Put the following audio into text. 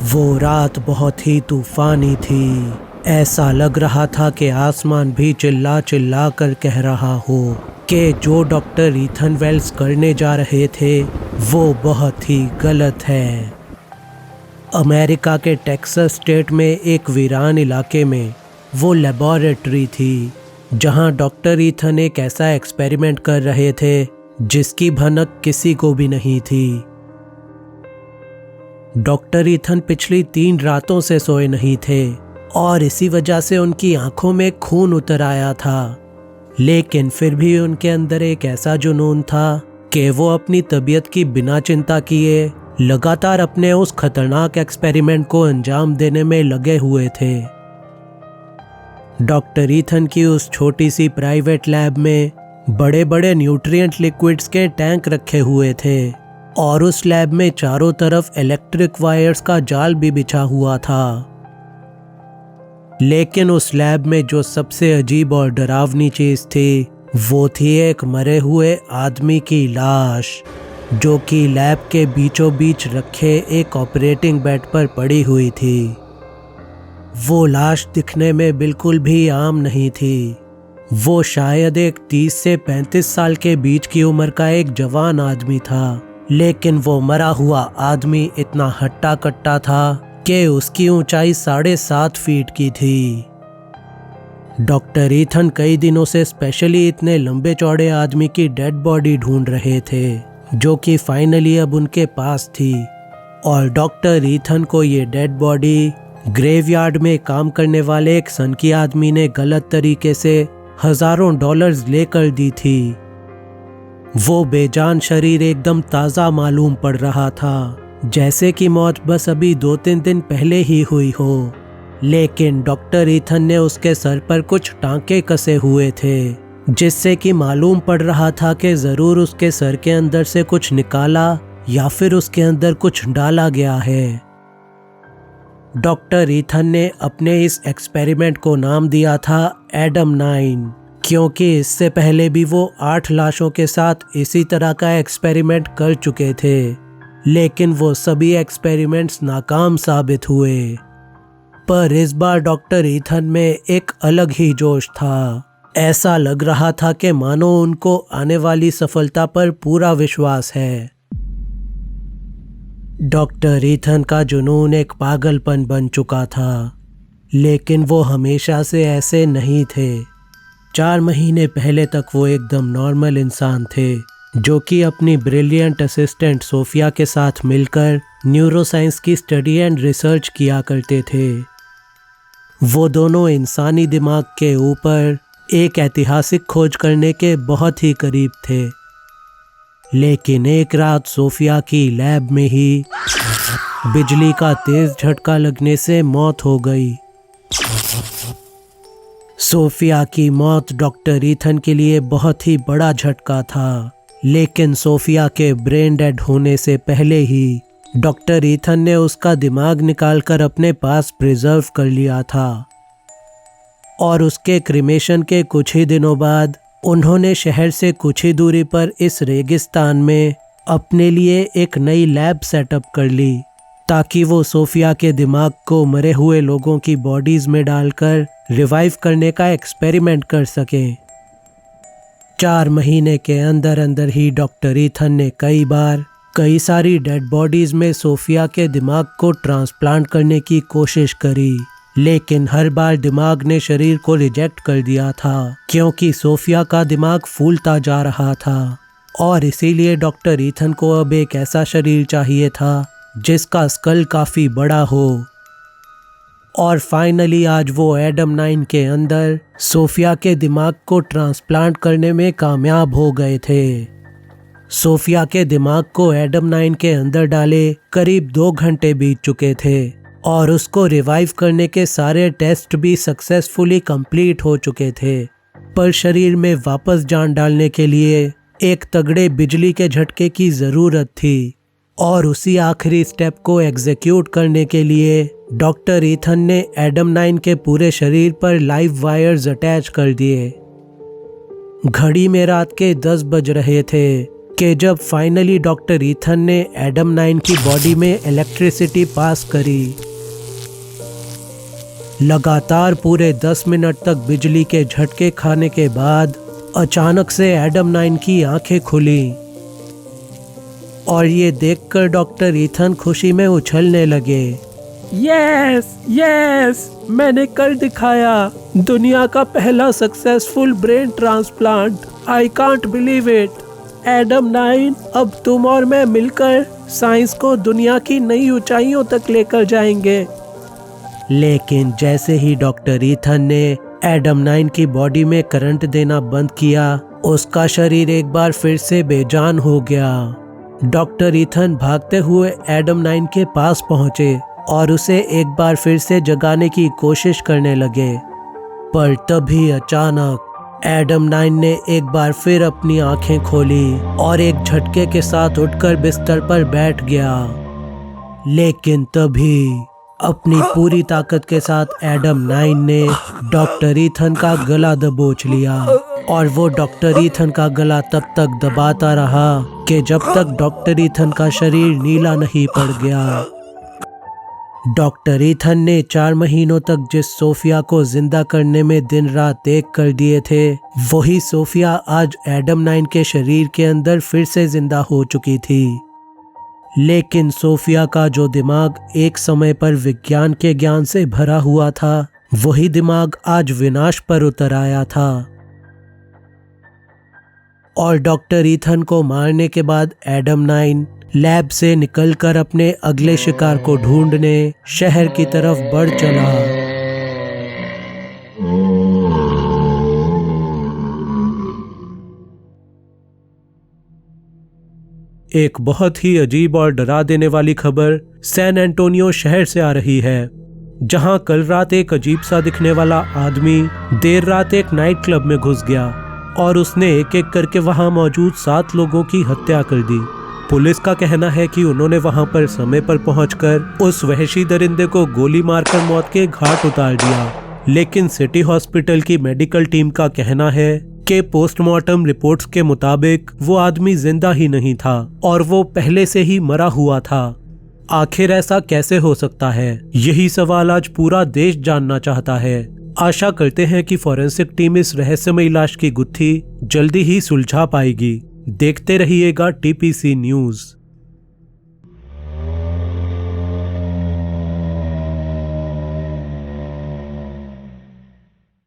वो रात बहुत ही तूफानी थी। ऐसा लग रहा था कि आसमान भी चिल्ला चिल्ला कर कह रहा हो कि जो डॉक्टर ईथन वेल्स करने जा रहे थे वो बहुत ही गलत है। अमेरिका के टेक्सास स्टेट में एक वीरान इलाके में वो लेबोरेटरी थी जहां डॉक्टर ईथन एक ऐसा एक्सपेरिमेंट कर रहे थे जिसकी भनक किसी को भी नहीं थी। डॉक्टर ईथन पिछली 3 रातों से सोए नहीं थे और इसी वजह से उनकी आंखों में खून उतर आया था, लेकिन फिर भी उनके अंदर एक ऐसा जुनून था कि वो अपनी तबीयत की बिना चिंता किए लगातार अपने उस खतरनाक एक्सपेरिमेंट को अंजाम देने में लगे हुए थे। डॉक्टर ईथन की उस छोटी सी प्राइवेट लैब में बड़े बड़े न्यूट्रिएंट लिक्विड्स के टैंक रखे हुए थे और उस लैब में चारों तरफ इलेक्ट्रिक वायर्स का जाल भी बिछा हुआ था। लेकिन उस लैब में जो सबसे अजीब और डरावनी चीज थी वो थी एक मरे हुए आदमी की लाश, जो कि लैब के बीचों बीच रखे एक ऑपरेटिंग बेड पर पड़ी हुई थी। वो लाश दिखने में बिल्कुल भी आम नहीं थी। वो शायद एक 30 से 35 साल के बीच की उम्र का एक जवान आदमी था, लेकिन वो मरा हुआ आदमी इतना हट्टा कट्टा था कि उसकी ऊंचाई 7.5 फीट की थी। डॉक्टर ईथन कई दिनों से स्पेशली इतने लंबे चौड़े आदमी की डेड बॉडी ढूंढ रहे थे जो कि फाइनली अब उनके पास थी, और डॉक्टर ईथन को ये डेड बॉडी ग्रेवयार्ड में काम करने वाले एक सनकी आदमी ने गलत तरीके से हजारों डॉलर्स लेकर दी थी। वो बेजान शरीर एकदम ताज़ा मालूम पड़ रहा था, जैसे कि मौत बस अभी 2-3 दिन पहले ही हुई हो, लेकिन डॉक्टर ईथन ने उसके सर पर कुछ टांके कसे हुए थे जिससे कि मालूम पड़ रहा था कि ज़रूर उसके सर के अंदर से कुछ निकाला या फिर उसके अंदर कुछ डाला गया है। डॉक्टर ईथन ने अपने इस एक्सपेरिमेंट को नाम दिया था एडम 9, क्योंकि इससे पहले भी वो 8 लाशों के साथ इसी तरह का एक्सपेरिमेंट कर चुके थे, लेकिन वो सभी एक्सपेरिमेंट्स नाकाम साबित हुए। पर इस बार डॉक्टर ईथन में एक अलग ही जोश था। ऐसा लग रहा था कि मानो उनको आने वाली सफलता पर पूरा विश्वास है। डॉक्टर ईथन का जुनून एक पागलपन बन चुका था, लेकिन वो हमेशा से ऐसे नहीं थे। 4 महीने पहले तक वो एकदम नॉर्मल इंसान थे जो कि अपनी ब्रिलियंट असिस्टेंट सोफिया के साथ मिलकर न्यूरोसाइंस की स्टडी एंड रिसर्च किया करते थे। वो दोनों इंसानी दिमाग के ऊपर एक ऐतिहासिक खोज करने के बहुत ही करीब थे, लेकिन एक रात सोफिया की लैब में ही बिजली का तेज झटका लगने से मौत हो गई। सोफिया की मौत डॉक्टर ईथन के लिए बहुत ही बड़ा झटका था, लेकिन सोफिया के ब्रेन डेड होने से पहले ही डॉक्टर ईथन ने उसका दिमाग निकालकर अपने पास प्रिजर्व कर लिया था, और उसके क्रिमेशन के कुछ ही दिनों बाद उन्होंने शहर से कुछ ही दूरी पर इस रेगिस्तान में अपने लिए एक नई लैब सेटअप कर ली ताकि वो सोफिया के दिमाग को मरे हुए लोगों की बॉडीज में डालकर रिवाइव करने का एक्सपेरिमेंट कर सकें। 4 महीने के अंदर अंदर ही डॉक्टर ईथन ने कई सारी डेड बॉडीज में सोफिया के दिमाग को ट्रांसप्लांट करने की कोशिश करी, लेकिन हर बार दिमाग ने शरीर को रिजेक्ट कर दिया था क्योंकि सोफिया का दिमाग फूलता जा रहा था, और इसीलिए डॉक्टर ईथन को अब एक ऐसा शरीर चाहिए था जिसका स्कल काफ़ी बड़ा हो। और फाइनली आज वो एडम 9 के अंदर सोफिया के दिमाग को ट्रांसप्लांट करने में कामयाब हो गए थे। सोफिया के दिमाग को एडम 9 के अंदर डाले करीब 2 घंटे बीत चुके थे और उसको रिवाइव करने के सारे टेस्ट भी सक्सेसफुली कंप्लीट हो चुके थे, पर शरीर में वापस जान डालने के लिए एक तगड़े बिजली के झटके की ज़रूरत थी, और उसी आखिरी स्टेप को एग्जीक्यूट करने के लिए डॉक्टर ईथन ने एडम 9 के पूरे शरीर पर लाइव वायर्स अटैच कर दिए। घड़ी में रात के 10 बज रहे थे कि जब फाइनली डॉक्टर ईथन ने एडम 9 की बॉडी में इलेक्ट्रिसिटी पास करी। लगातार पूरे 10 मिनट तक बिजली के झटके खाने के बाद अचानक से एडम 9 की आंखें खुली और ये देखकर डॉक्टर ईथन खुशी में उछलने लगे। यस यस, मैंने कर दिखाया, दुनिया का पहला successful brain transplant. I can't believe it. Adam 9, अब तुम और मैं मिलकर साइंस को दुनिया की नई ऊंचाइयों तक लेकर जाएंगे। लेकिन जैसे ही डॉक्टर ईथन ने एडम 9 की बॉडी में करंट देना बंद किया, उसका शरीर एक बार फिर से बेजान हो गया। डॉक्टर ईथन भागते हुए एडम 9 के पास पहुंचे और उसे एक बार फिर से जगाने की कोशिश करने लगे, पर तभी अचानक एडम 9 ने एक बार फिर अपनी आंखें खोली और एक झटके के साथ उठकर बिस्तर पर बैठ गया। लेकिन तभी अपनी पूरी ताकत के साथ एडम 9 ने डॉक्टर ईथन का गला दबोच लिया और वो डॉक्टर ईथन का गला तब तक दबाता रहा कि जब तक डॉक्टर ईथन का शरीर नीला नहीं पड़ गया। डॉक्टर ईथन ने 4 महीनों तक जिस सोफिया को जिंदा करने में दिन रात एक कर दिए थे, वही सोफिया आज एडम 9 के शरीर के अंदर फिर से जिंदा हो चुकी थी। लेकिन सोफिया का जो दिमाग एक समय पर विज्ञान के ज्ञान से भरा हुआ था, वही दिमाग आज विनाश पर उतर आया था। और डॉक्टर ईथन को मारने के बाद एडम 9 लैब से निकलकर अपने अगले शिकार को ढूंढने शहर की तरफ बढ़ चला। एक बहुत ही अजीब और डरा देने वाली खबर सैन एंटोनियो शहर से आ रही है, जहां कल रात एक अजीब सा दिखने वाला आदमी देर रात एक नाइट क्लब में घुस गया और उसने एक एक करके वहां मौजूद 7 लोगों की हत्या कर दी। पुलिस का कहना है कि उन्होंने वहां पर समय पर पहुंचकर उस वहशी दरिंदे को गोली मारकर मौत के घाट उतार दिया। लेकिन सिटी हॉस्पिटल की मेडिकल टीम का कहना है कि पोस्टमार्टम रिपोर्ट्स के मुताबिक वो आदमी जिंदा ही नहीं था और वो पहले से ही मरा हुआ था। आखिर ऐसा कैसे हो सकता है? यही सवाल आज पूरा देश जानना चाहता है। आशा करते हैं कि फॉरेंसिक टीम इस रहस्यमयी लाश की गुत्थी जल्दी ही सुलझा पाएगी। देखते रहिएगा टीपीसी न्यूज़।